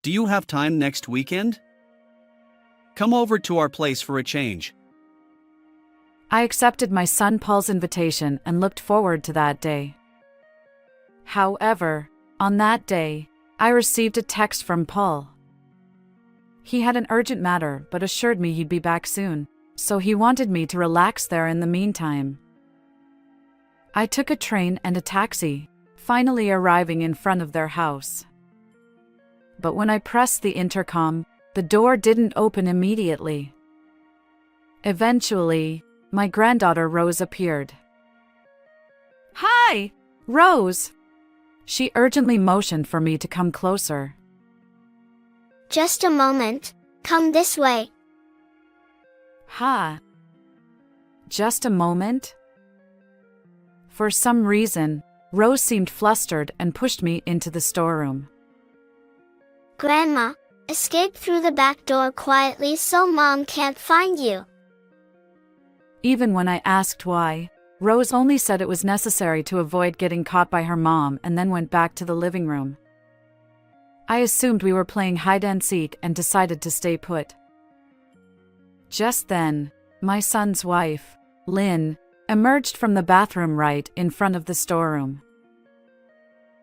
Do you have time next weekend? Come over to our place for a change. I accepted my son Paul's invitation and looked forward to that day. However, on that day, I received a text from Paul. He had an urgent matter but assured me he'd be back soon, so he wanted me to relax there in the meantime. I took a train and a taxi, finally arriving in front of their house. But when I pressed the intercom, the door didn't open immediately. Eventually, my granddaughter Rose appeared. "Hi, Rose!" She urgently motioned for me to come closer. Just a moment, come this way. Ha! Just a moment? For some reason, Rose seemed flustered and pushed me into the storeroom. Grandma, escape through the back door quietly so Mom can't find you. Even when I asked why, Rose only said it was necessary to avoid getting caught by her mom and then went back to the living room. I assumed we were playing hide-and-seek and decided to stay put. Just then, my son's wife, Lynn, emerged from the bathroom right in front of the storeroom.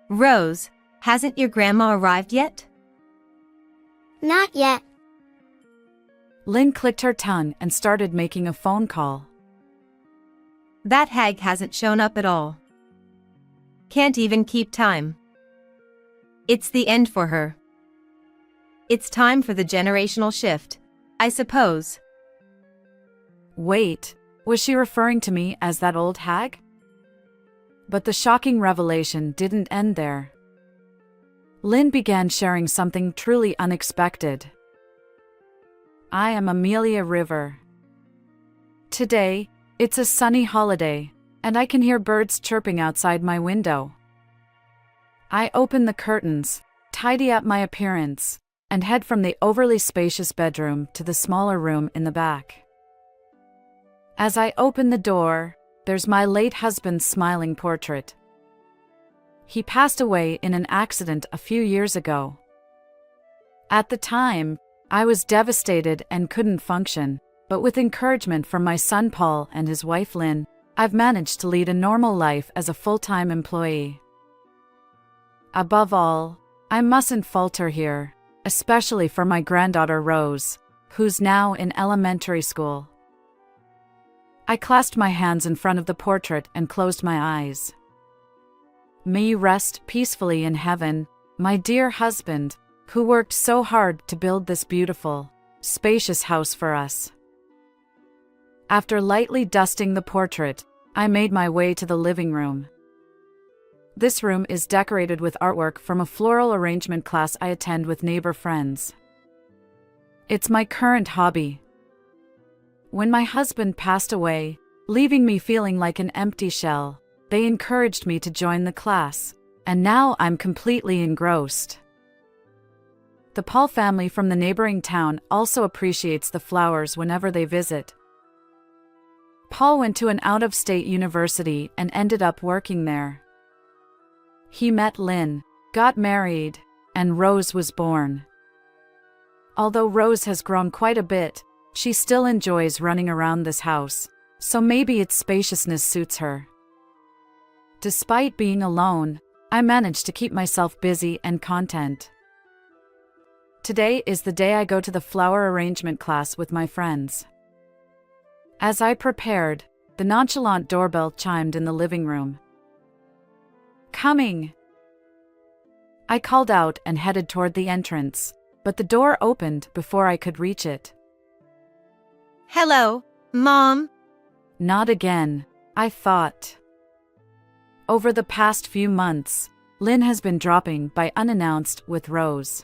Rose, hasn't your grandma arrived yet? Not yet. Lynn clicked her tongue and started making a phone call. That hag hasn't shown up at all. Can't even keep time. It's the end for her. It's time for the generational shift, I suppose. Wait, was she referring to me as that old hag? But the shocking revelation didn't end there. Lynn began sharing something truly unexpected. I am Amelia River. Today, it's a sunny holiday, and I can hear birds chirping outside my window. I open the curtains, tidy up my appearance, and head from the overly spacious bedroom to the smaller room in the back. As I open the door, there's my late husband's smiling portrait. He passed away in an accident a few years ago. At the time, I was devastated and couldn't function, but with encouragement from my son Paul and his wife Lynn, I've managed to lead a normal life as a full-time employee. Above all, I mustn't falter here, especially for my granddaughter Rose, who's now in elementary school. I clasped my hands in front of the portrait and closed my eyes. May you rest peacefully in heaven, my dear husband, who worked so hard to build this beautiful, spacious house for us. After lightly dusting the portrait, I made my way to the living room. This room is decorated with artwork from a floral arrangement class I attend with neighbor friends. It's my current hobby. When my husband passed away, leaving me feeling like an empty shell, they encouraged me to join the class, and now I'm completely engrossed. The Paul family from the neighboring town also appreciates the flowers whenever they visit. Paul went to an out-of-state university and ended up working there. He met Lynn, got married, and Rose was born. Although Rose has grown quite a bit, she still enjoys running around this house, so maybe its spaciousness suits her. Despite being alone, I managed to keep myself busy and content. Today is the day I go to the flower arrangement class with my friends. As I prepared, the nonchalant doorbell chimed in the living room. "Coming!" I called out and headed toward the entrance, but the door opened before I could reach it. Hello, Mom. Not again, I thought. Over the past few months, Lynn has been dropping by unannounced with Rose.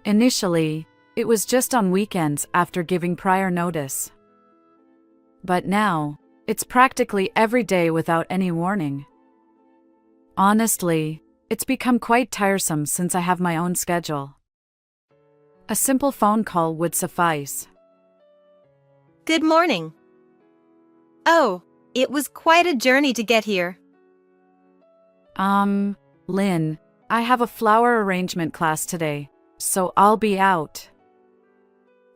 Initially, it was just on weekends after giving prior notice. But now, it's practically every day without any warning. Honestly, it's become quite tiresome since I have my own schedule. A simple phone call would suffice. Good morning. Oh, it was quite a journey to get here. Lynn, I have a flower arrangement class today, so I'll be out.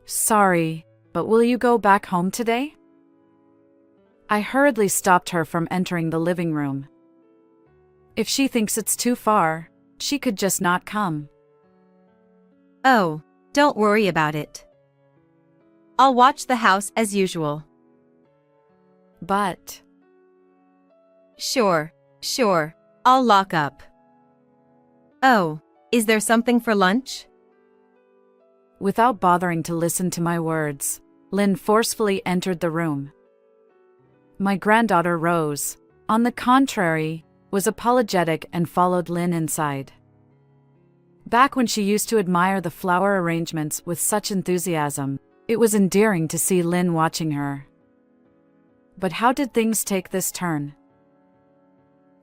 Sorry, but will you go back home today? I hurriedly stopped her from entering the living room. If she thinks it's too far, she could just not come. Oh, don't worry about it. I'll watch the house as usual. But Sure, I'll lock up. Oh, is there something for lunch? without bothering to listen to my words, Lynn forcefully entered the room. My granddaughter Rose, on the contrary, was apologetic and followed Lynn inside. Back when she used to admire the flower arrangements with such enthusiasm, it was endearing to see Lynn watching her. But how did things take this turn?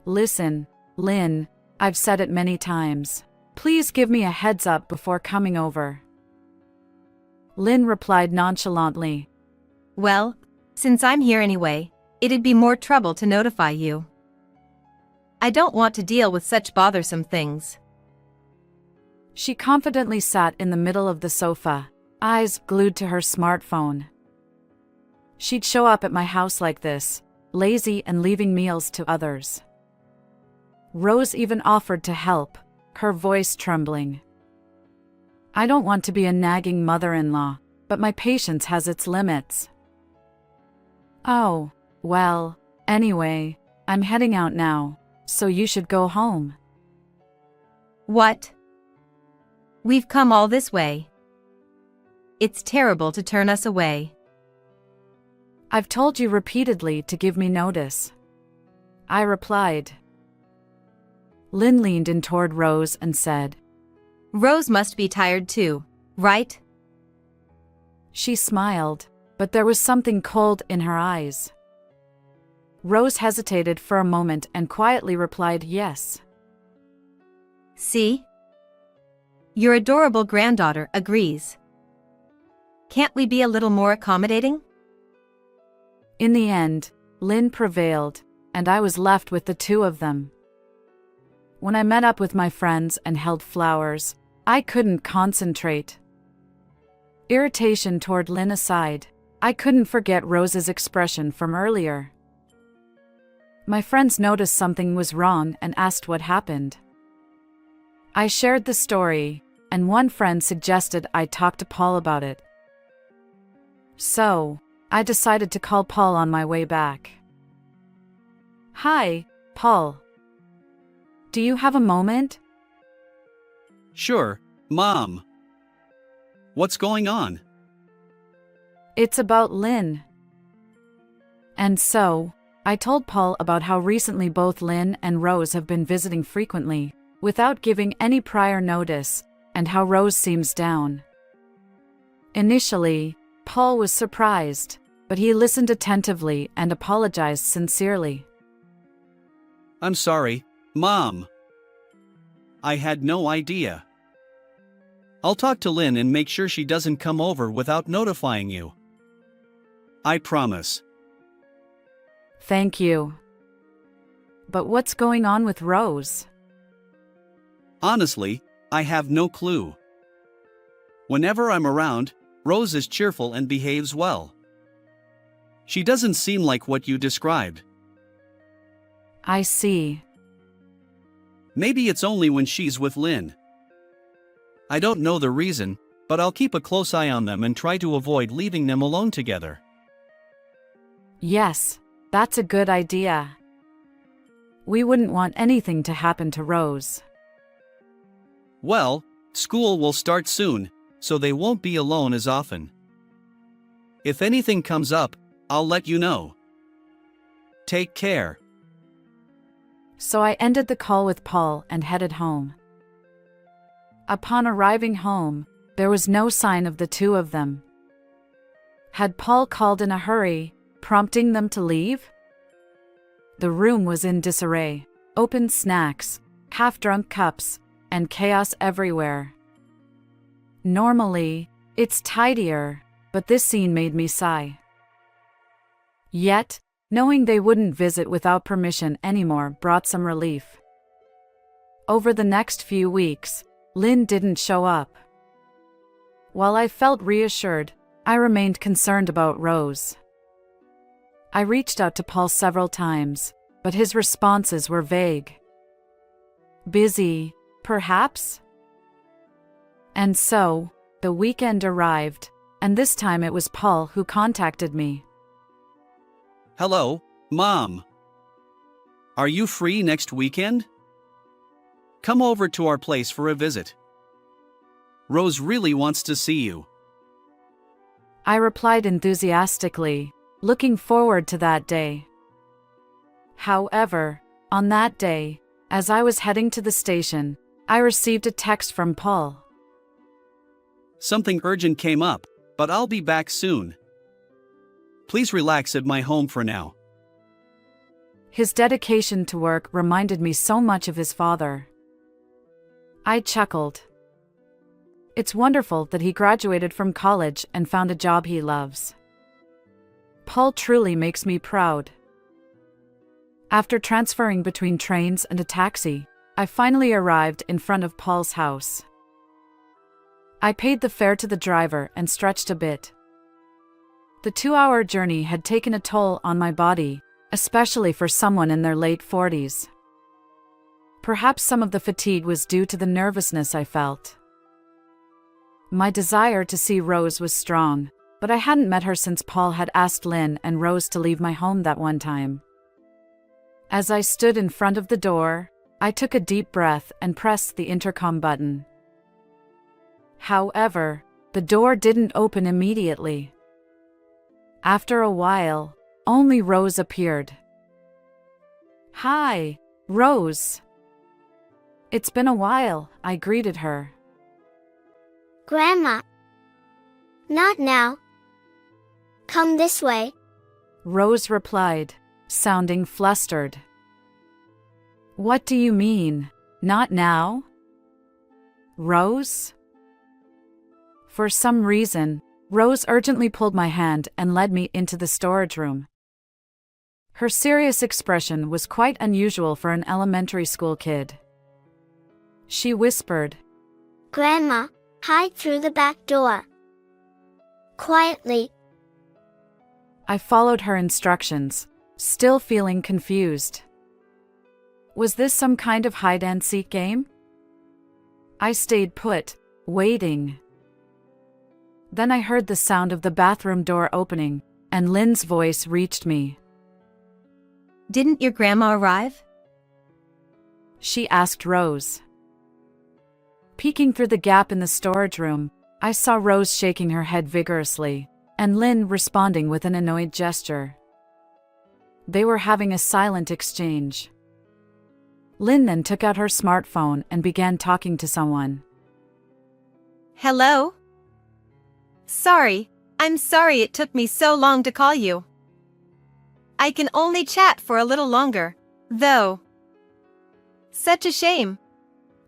Listen, Lynn, I've said it many times. Please give me a heads up before coming over. Lynn replied nonchalantly. Well, since I'm here anyway, it'd be more trouble to notify you. I don't want to deal with such bothersome things. She confidently sat in the middle of the sofa, eyes glued to her smartphone. She'd show up at my house like this, lazy and leaving meals to others. Rose even offered to help, her voice trembling. I don't want to be a nagging mother-in-law, but my patience has its limits. Oh, well, anyway, I'm heading out now, so you should go home. What? We've come all this way. It's terrible to turn us away. I've told you repeatedly to give me notice. I replied. Lynn leaned in toward Rose and said, Rose must be tired too, right? She smiled, but there was something cold in her eyes. Rose hesitated for a moment and quietly replied yes. See? Your adorable granddaughter agrees. Can't we be a little more accommodating? In the end, Lynn prevailed, and I was left with the two of them. When I met up with my friends and held flowers, I couldn't concentrate. Irritation toward Lynn aside, I couldn't forget Rose's expression from earlier. My friends noticed something was wrong and asked what happened. I shared the story, and one friend suggested I talk to Paul about it. So, I decided to call Paul on my way back. Hi, Paul. Do you have a moment? Sure, Mom. What's going on? It's about Lynn. And so, I told Paul about how recently both Lynn and Rose have been visiting frequently, without giving any prior notice, and how Rose seems down. Initially, Paul was surprised, but he listened attentively and apologized sincerely. I'm sorry, Mom. I had no idea. I'll talk to Lynn and make sure she doesn't come over without notifying you. I promise. Thank you. But what's going on with Rose? Honestly, I have no clue. Whenever I'm around, Rose is cheerful and behaves well. She doesn't seem like what you described. I see. Maybe it's only when she's with Lynn. I don't know the reason, but I'll keep a close eye on them and try to avoid leaving them alone together. Yes, that's a good idea. We wouldn't want anything to happen to Rose. Well, school will start soon, so they won't be alone as often. If anything comes up, I'll let you know. Take care. So I ended the call with Paul and headed home. Upon arriving home, there was no sign of the two of them. Had Paul called in a hurry, prompting them to leave? The room was in disarray, open snacks, half-drunk cups, and chaos everywhere. Normally, it's tidier, but this scene made me sigh. Yet, knowing they wouldn't visit without permission anymore brought some relief. Over the next few weeks, Lynn didn't show up. While I felt reassured, I remained concerned about Rose. I reached out to Paul several times, but his responses were vague. Busy, perhaps? And so, the weekend arrived, and this time it was Paul who contacted me. Hello, Mom. Are you free next weekend? Come over to our place for a visit. Rose really wants to see you. I replied enthusiastically, looking forward to that day. However, on that day, as I was heading to the station, I received a text from Paul. Something urgent came up, but I'll be back soon. Please relax at my home for now. His dedication to work reminded me so much of his father. I chuckled. It's wonderful that he graduated from college and found a job he loves. Paul truly makes me proud. After transferring between trains and a taxi, I finally arrived in front of Paul's house. I paid the fare to the driver and stretched a bit. The 2-hour journey had taken a toll on my body, especially for someone in their late 40s. Perhaps some of the fatigue was due to the nervousness I felt. My desire to see Rose was strong, but I hadn't met her since Paul had asked Lynn and Rose to leave my home that one time. As I stood in front of the door, I took a deep breath and pressed the intercom button. However, the door didn't open immediately. After a while, only Rose appeared. "Hi, Rose." "It's been a while," I greeted her. Grandma. Not now. Come this way. Rose replied, sounding flustered. "What do you mean, not now?" "Rose?" For some reason, Rose urgently pulled my hand and led me into the storage room. Her serious expression was quite unusual for an elementary school kid. She whispered, Grandma, hide through the back door. Quietly. I followed her instructions, still feeling confused. Was this some kind of hide-and-seek game? I stayed put, waiting. Then I heard the sound of the bathroom door opening, and Lynn's voice reached me. Didn't your grandma arrive? She asked Rose. Peeking through the gap in the storage room, I saw Rose shaking her head vigorously, and Lynn responding with an annoyed gesture. They were having a silent exchange. Lynn then took out her smartphone and began talking to someone. Hello? I'm sorry it took me so long to call you. I can only chat for a little longer, though. Such a shame.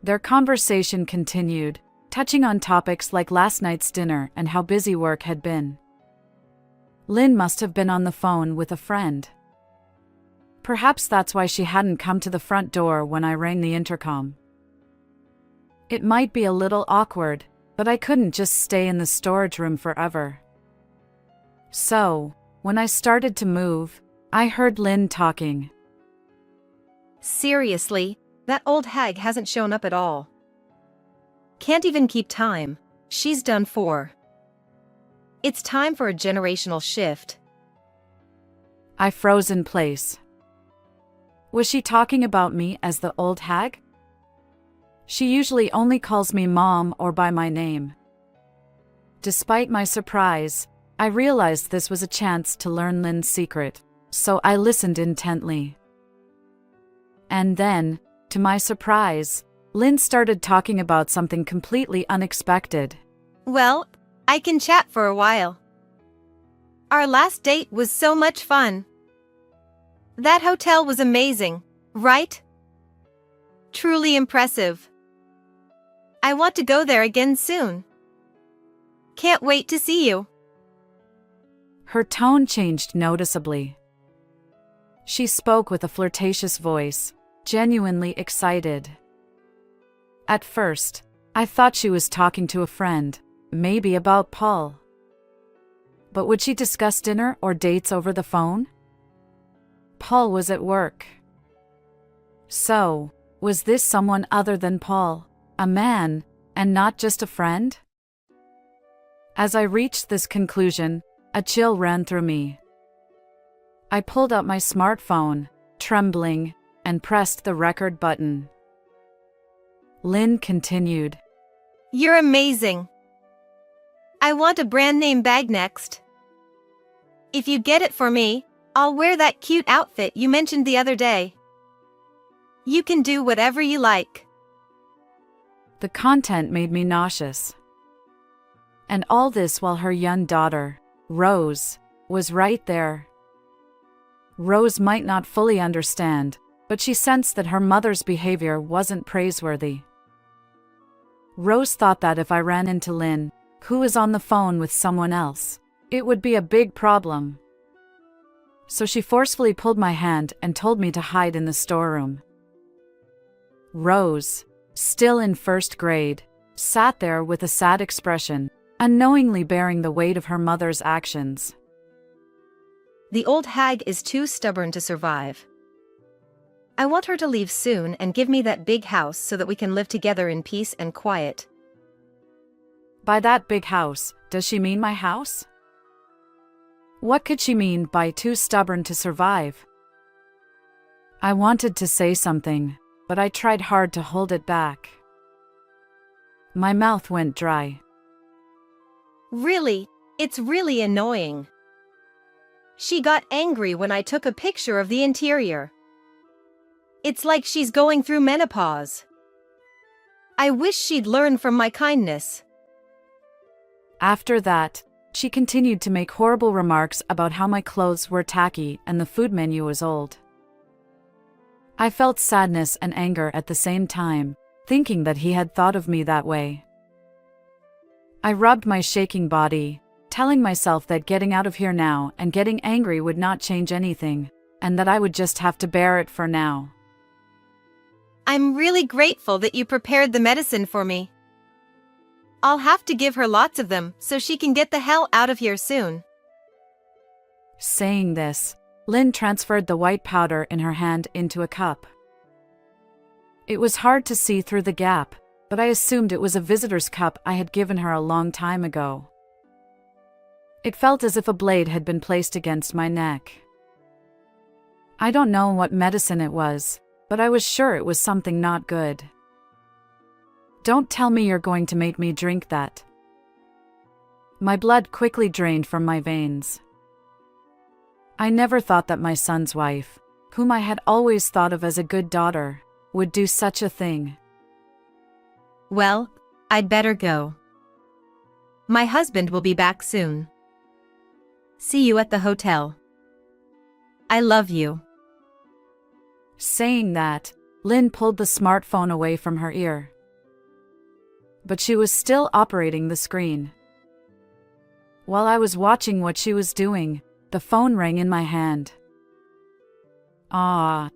Their conversation continued, touching on topics like last night's dinner and how busy work had been. Lynn must have been on the phone with a friend. Perhaps that's why she hadn't come to the front door when I rang the intercom. It might be a little awkward, but I couldn't just stay in the storage room forever. So, when I started to move, I heard Lynn talking. Seriously, that old hag hasn't shown up at all. Can't even keep time. She's done for. It's time for a generational shift. I froze in place. Was she talking about me as the old hag? She usually only calls me Mom or by my name. Despite my surprise, I realized this was a chance to learn Lynn's secret, so I listened intently. And then, to my surprise, Lynn started talking about something completely unexpected. Well, I can chat for a while. Our last date was so much fun. That hotel was amazing, right? Truly impressive. I want to go there again soon. Can't wait to see you. Her tone changed noticeably. She spoke with a flirtatious voice, genuinely excited. At first, I thought she was talking to a friend, maybe about Paul. But would she discuss dinner or dates over the phone? Paul was at work. So, was this someone other than Paul, a man, and not just a friend? As I reached this conclusion, a chill ran through me. I pulled out my smartphone, trembling, and pressed the record button. Lynn continued. You're amazing. I want a brand name bag next. If you get it for me, I'll wear that cute outfit you mentioned the other day. You can do whatever you like. The content made me nauseous. And all this while her young daughter, Rose, was right there. Rose might not fully understand, but she sensed that her mother's behavior wasn't praiseworthy. Rose thought that if I ran into Lynn, who was on the phone with someone else, it would be a big problem. So she forcefully pulled my hand and told me to hide in the storeroom. Rose, still in first grade, sat there with a sad expression, unknowingly bearing the weight of her mother's actions. The old hag is too stubborn to survive. I want her to leave soon and give me that big house so that we can live together in peace and quiet. By that big house, does she mean my house? What could she mean by too stubborn to survive? I wanted to say something, but I tried hard to hold it back. My mouth went dry. Really, it's really annoying. She got angry when I took a picture of the interior. It's like she's going through menopause. I wish she'd learn from my kindness. After that, she continued to make horrible remarks about how my clothes were tacky and the food menu was old. I felt sadness and anger at the same time, thinking that he had thought of me that way. I rubbed my shaking body, telling myself that getting out of here now and getting angry would not change anything, and that I would just have to bear it for now. I'm really grateful that you prepared the medicine for me. I'll have to give her lots of them so she can get the hell out of here soon. Saying this, Lynn transferred the white powder in her hand into a cup. It was hard to see through the gap, but I assumed it was a visitor's cup I had given her a long time ago. It felt as if a blade had been placed against my neck. I don't know what medicine it was, but I was sure it was something not good. Don't tell me you're going to make me drink that. My blood quickly drained from my veins. I never thought that my son's wife, whom I had always thought of as a good daughter, would do such a thing. Well, I'd better go. My husband will be back soon. See you at the hotel. I love you. Saying that, Lynn pulled the smartphone away from her ear. But she was still operating the screen. While I was watching what she was doing, the phone rang in my hand. Ah.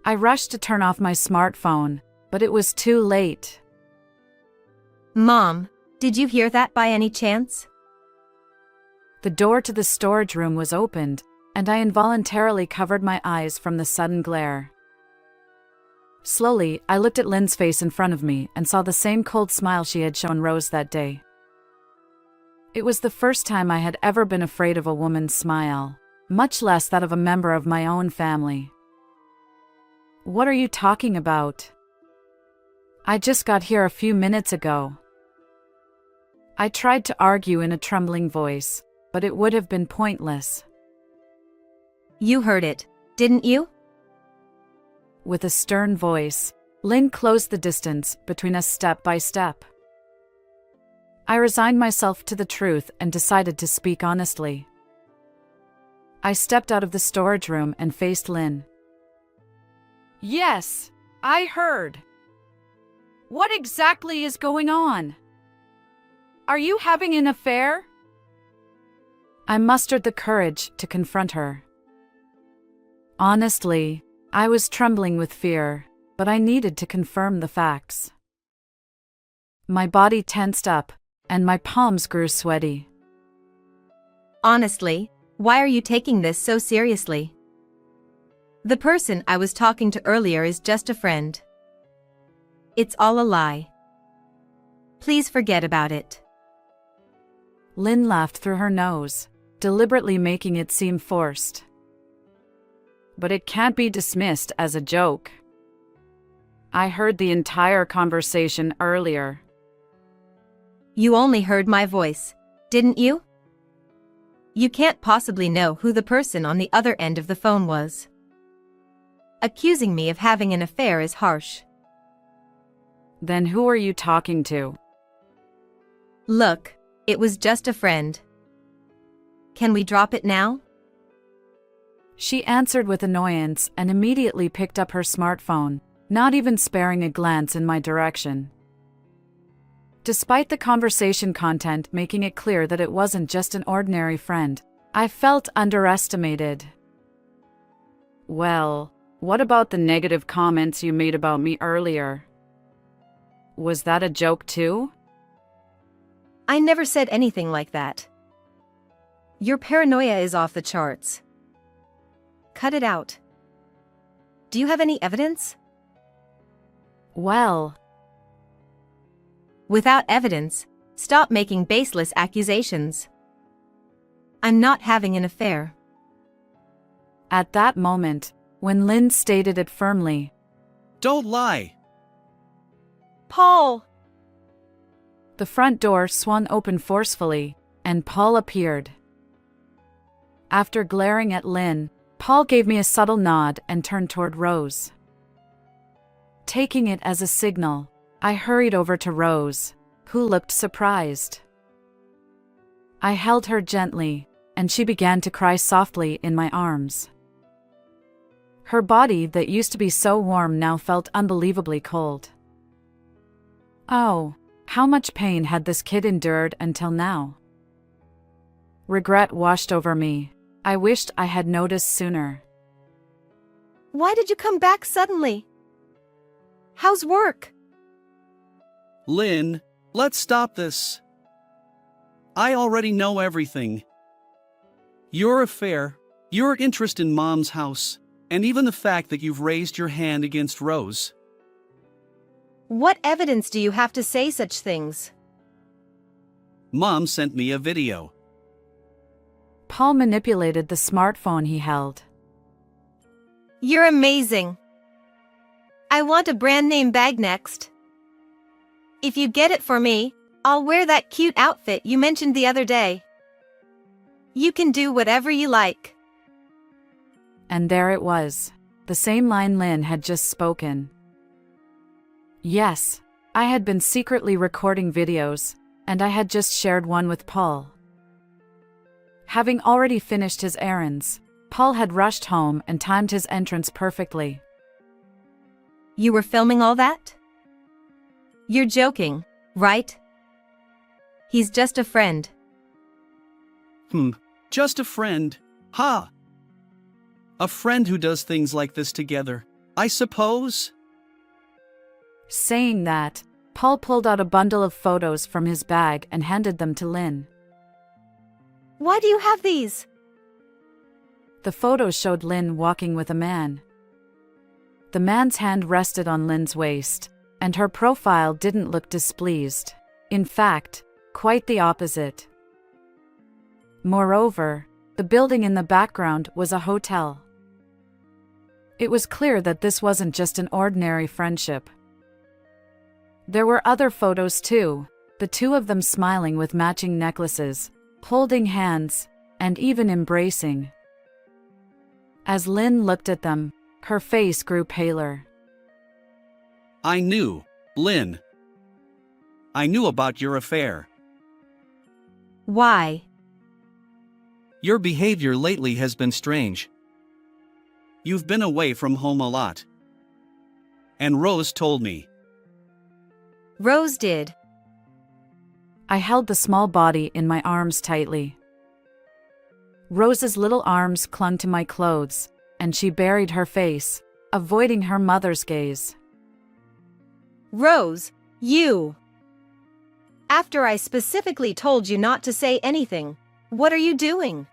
I rushed to turn off my smartphone, but it was too late. Mom, did you hear that by any chance? The door to the storage room was opened, and I involuntarily covered my eyes from the sudden glare. Slowly, I looked at Lynn's face in front of me and saw the same cold smile she had shown Rose that day. It was the first time I had ever been afraid of a woman's smile, much less that of a member of my own family. What are you talking about? I just got here a few minutes ago. I tried to argue in a trembling voice, but it would have been pointless. You heard it, didn't you? With a stern voice, Lynn closed the distance between us step by step. I resigned myself to the truth and decided to speak honestly. I stepped out of the storage room and faced Lynn. Yes, I heard. What exactly is going on? Are you having an affair? I mustered the courage to confront her. Honestly, I was trembling with fear, but I needed to confirm the facts. My body tensed up, and my palms grew sweaty. Honestly, why are you taking this so seriously? The person I was talking to earlier is just a friend. It's all a lie. Please forget about it. Lynn laughed through her nose, deliberately making it seem forced. But it can't be dismissed as a joke. I heard the entire conversation earlier. You only heard my voice, didn't you? You can't possibly know who the person on the other end of the phone was. Accusing me of having an affair is harsh. Then who are you talking to? Look, it was just a friend. Can we drop it now? She answered with annoyance and immediately picked up her smartphone, not even sparing a glance in my direction. Despite the conversation content making it clear that it wasn't just an ordinary friend, I felt underestimated. Well, what about the negative comments you made about me earlier? Was that a joke too? I never said anything like that. Your paranoia is off the charts. Cut it out. Do you have any evidence? Well, without evidence, stop making baseless accusations. I'm not having an affair. at that moment, when Lynn stated it firmly, Don't lie. Paul! the front door swung open forcefully, and Paul appeared. After glaring at Lynn, Paul gave me a subtle nod and turned toward Rose. Taking it as a signal, I hurried over to Rose, who looked surprised. I held her gently, and she began to cry softly in my arms. Her body that used to be so warm now felt unbelievably cold. Oh, how much pain had this kid endured until now? Regret washed over me. I wished I had noticed sooner. Why did you come back suddenly? How's work? Lynn, let's stop this. I already know everything. Your affair, your interest in Mom's house, and even the fact that you've raised your hand against Rose. What evidence do you have to say such things? Mom sent me a video. Paul manipulated the smartphone he held. You're amazing. I want a brand name bag next. If you get it for me, I'll wear that cute outfit you mentioned the other day. You can do whatever you like. And there it was, the same line Lynn had just spoken. Yes, I had been secretly recording videos, and I had just shared one with Paul. Having already finished his errands, Paul had rushed home and timed his entrance perfectly. You were filming all that? You're joking, right? He's just a friend. Just a friend. Ha! A friend who does things like this together, I suppose? Saying that, Paul pulled out a bundle of photos from his bag and handed them to Lynn. Why do you have these? The photos showed Lynn walking with a man. The man's hand rested on Lynn's waist, and her profile didn't look displeased. In fact, quite the opposite. Moreover, the building in the background was a hotel. It was clear that this wasn't just an ordinary friendship. There were other photos too, the two of them smiling with matching necklaces, holding hands, and even embracing. As Lynn looked at them, her face grew paler. I knew, Lynn. I knew about your affair. Why? Your behavior lately has been strange. You've been away from home a lot. And Rose told me. Rose did. I held the small body in my arms tightly. Rose's little arms clung to my clothes, and she buried her face, avoiding her mother's gaze. Rose, you! After I specifically told you not to say anything, what are you doing?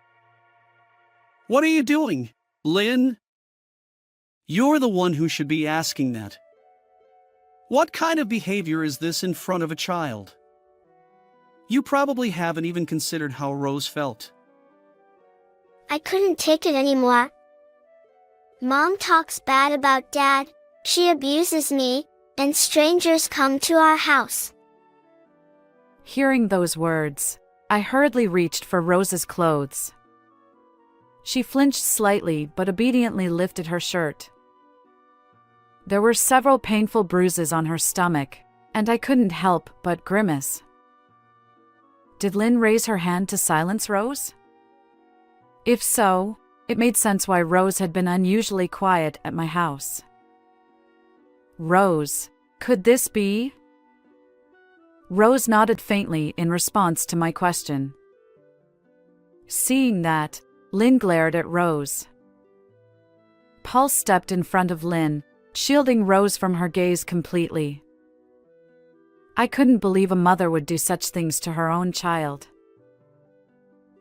What are you doing, Lynn? You're the one who should be asking that. What kind of behavior is this in front of a child? You probably haven't even considered how Rose felt. I couldn't take it anymore. Mom talks bad about Dad, she abuses me, and strangers come to our house. Hearing those words, I hurriedly reached for Rose's clothes. She flinched slightly but obediently lifted her shirt. There were several painful bruises on her stomach, and I couldn't help but grimace. Did Lynn raise her hand to silence Rose? If so, it made sense why Rose had been unusually quiet at my house. Rose, could this be? Rose nodded faintly in response to my question. Seeing that, Lynn glared at Rose. Paul stepped in front of Lynn, shielding Rose from her gaze completely. I couldn't believe a mother would do such things to her own child.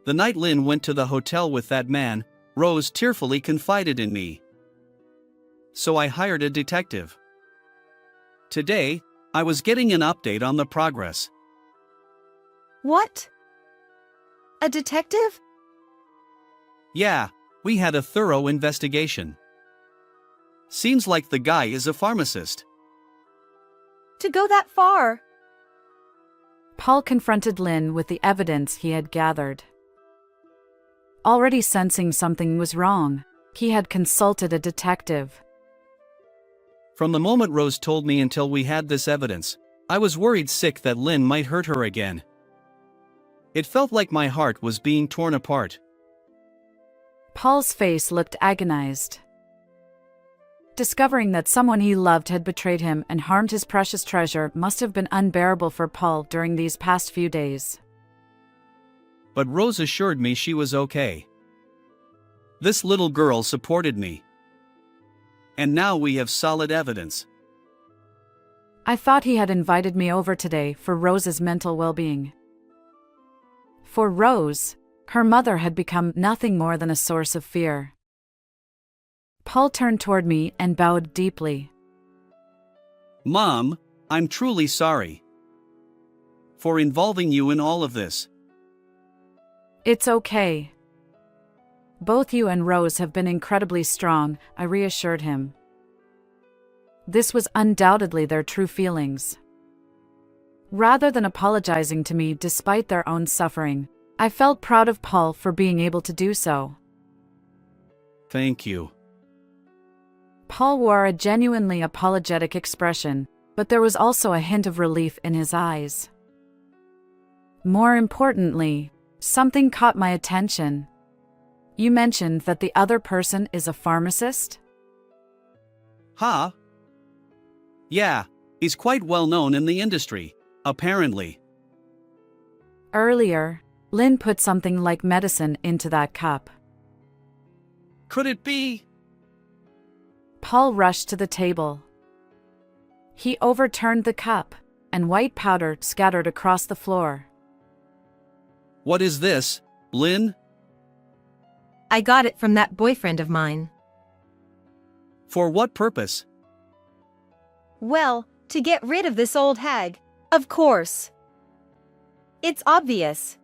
The night Lynn went to the hotel with that man, Rose tearfully confided in me. So I hired a detective. Today, I was getting an update on the progress. What? A detective? Yeah, we had a thorough investigation. Seems like the guy is a pharmacist. To go that far? Paul confronted Lynn with the evidence he had gathered. Already sensing something was wrong, he had consulted a detective. From the moment Rose told me until we had this evidence, I was worried sick that Lynn might hurt her again. It felt like my heart was being torn apart. Paul's face looked agonized. Discovering that someone he loved had betrayed him and harmed his precious treasure must have been unbearable for Paul during these past few days. But Rose assured me she was okay. This little girl supported me. And now we have solid evidence. I thought he had invited me over today for Rose's mental well-being. For Rose, her mother had become nothing more than a source of fear. Paul turned toward me and bowed deeply. Mom, I'm truly sorry for involving you in all of this. It's okay. Both you and Rose have been incredibly strong, I reassured him. This was undoubtedly their true feelings. Rather than apologizing to me despite their own suffering, I felt proud of Paul for being able to do so. Thank you. Paul wore a genuinely apologetic expression, but there was also a hint of relief in his eyes. More importantly, something caught my attention. You mentioned that the other person is a pharmacist? Huh? Yeah, he's quite well known in the industry, apparently. Earlier, Lynn put something like medicine into that cup. Could it be? Paul rushed to the table. He overturned the cup, and white powder scattered across the floor. What is this, Lynn? I got it from that boyfriend of mine. For what purpose? Well, to get rid of this old hag, of course. It's obvious.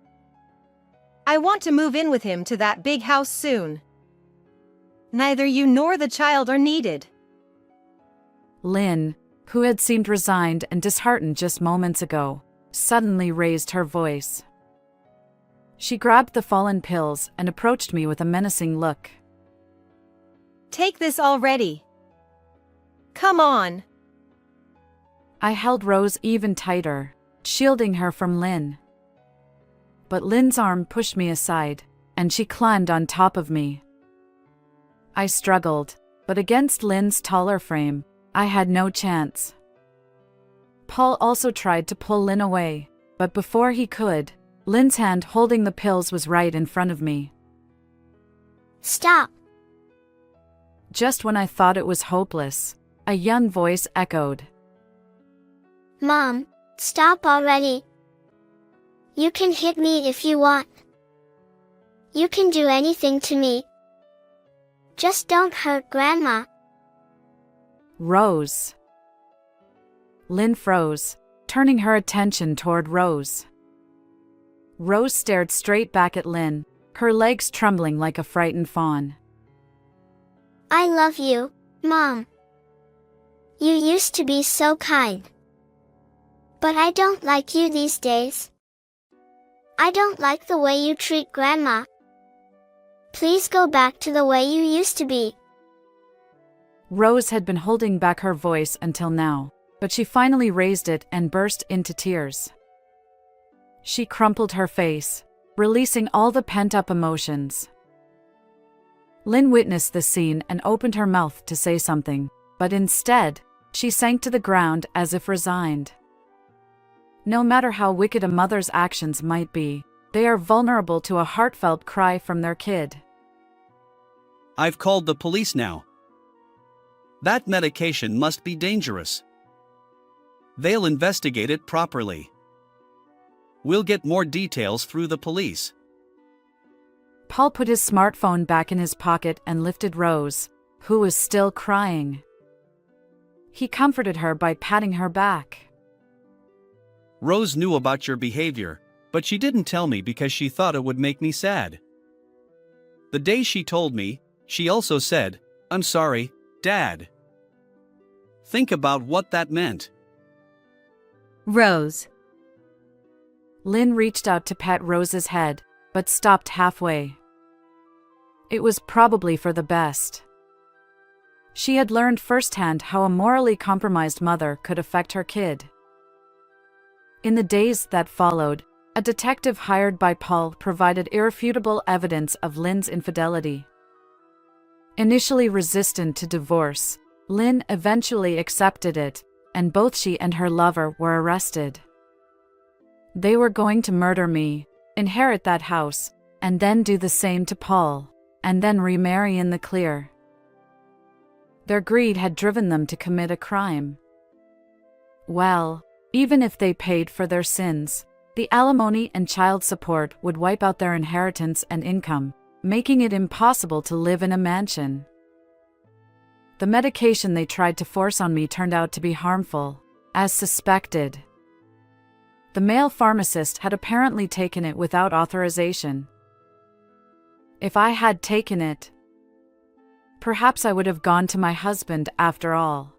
I want to move in with him to that big house soon. Neither you nor the child are needed. Lynn, who had seemed resigned and disheartened just moments ago, suddenly raised her voice. She grabbed the fallen pills and approached me with a menacing look. Take this already. Come on. I held Rose even tighter, shielding her from Lynn. But Lynn's arm pushed me aside, and she climbed on top of me. I struggled, but against Lynn's taller frame, I had no chance. Paul also tried to pull Lynn away, but before he could, Lynn's hand holding the pills was right in front of me. Stop! Just when I thought it was hopeless, a young voice echoed. Mom, stop already. You can hit me if you want. You can do anything to me. Just don't hurt Grandma. Rose. Lynn froze, turning her attention toward Rose. Rose stared straight back at Lynn, her legs trembling like a frightened fawn. I love you, Mom. You used to be so kind. But I don't like you these days. I don't like the way you treat Grandma. Please go back to the way you used to be. Rose had been holding back her voice until now, but she finally raised it and burst into tears. She crumpled her face, releasing all the pent-up emotions. Lynn witnessed the scene and opened her mouth to say something, but instead, she sank to the ground as if resigned. No matter how wicked a mother's actions might be, they are vulnerable to a heartfelt cry from their kid. I've called the police now. That medication must be dangerous. They'll investigate it properly. We'll get more details through the police. Paul put his smartphone back in his pocket and lifted Rose, who was still crying. He comforted her by patting her back. Rose knew about your behavior, but she didn't tell me because she thought it would make me sad. The day she told me, she also said, "I'm sorry, Dad." Think about what that meant. Rose. Lynn reached out to pet Rose's head, but stopped halfway. It was probably for the best. She had learned firsthand how a morally compromised mother could affect her kid. In the days that followed, a detective hired by Paul provided irrefutable evidence of Lynn's infidelity. Initially resistant to divorce, Lynn eventually accepted it, and both she and her lover were arrested. They were going to murder me, inherit that house, and then do the same to Paul, and then remarry in the clear. Their greed had driven them to commit a crime. Well, even if they paid for their sins, the alimony and child support would wipe out their inheritance and income, making it impossible to live in a mansion. The medication they tried to force on me turned out to be harmful, as suspected. The male pharmacist had apparently taken it without authorization. If I had taken it, perhaps I would have gone to my husband after all.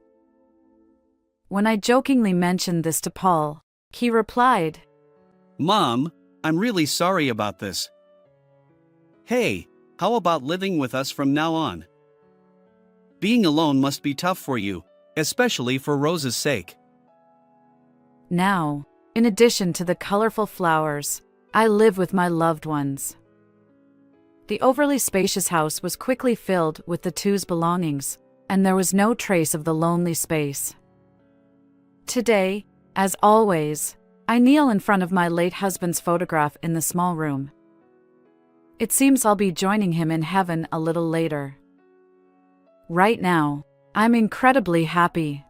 When I jokingly mentioned this to Paul, he replied, "Mom, I'm really sorry about this. Hey, how about living with us from now on? Being alone must be tough for you, especially for Rose's sake." Now, in addition to the colorful flowers, I live with my loved ones. The overly spacious house was quickly filled with the two's belongings, and there was no trace of the lonely space. Today, as always, I kneel in front of my late husband's photograph in the small room. It seems I'll be joining him in heaven a little later. Right now, I'm incredibly happy.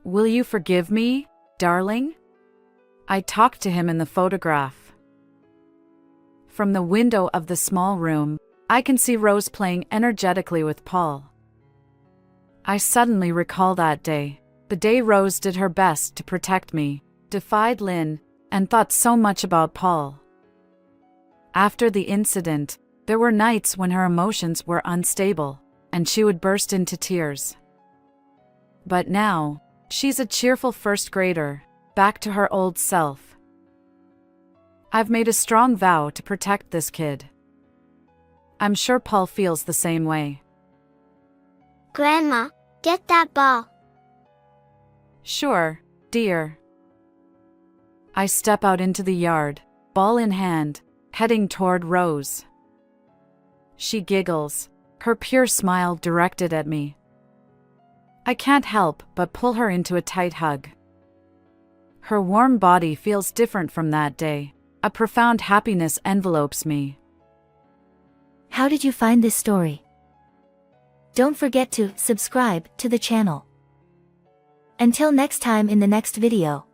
Will you forgive me, darling? I talked to him in the photograph. From the window of the small room, I can see Rose playing energetically with Paul. I suddenly recall that day, the day Rose did her best to protect me, defied Lynn, and thought so much about Paul. After the incident, there were nights when her emotions were unstable, and she would burst into tears. But now, she's a cheerful first grader, back to her old self. I've made a strong vow to protect this kid. I'm sure Paul feels the same way. Grandma, get that ball. Sure, dear. I step out into the yard, ball in hand, heading toward Rose. She giggles, her pure smile directed at me. I can't help but pull her into a tight hug. Her warm body feels different from that day. A profound happiness envelopes me. How did you find this story? Don't forget to subscribe to the channel. Until next time in the next video.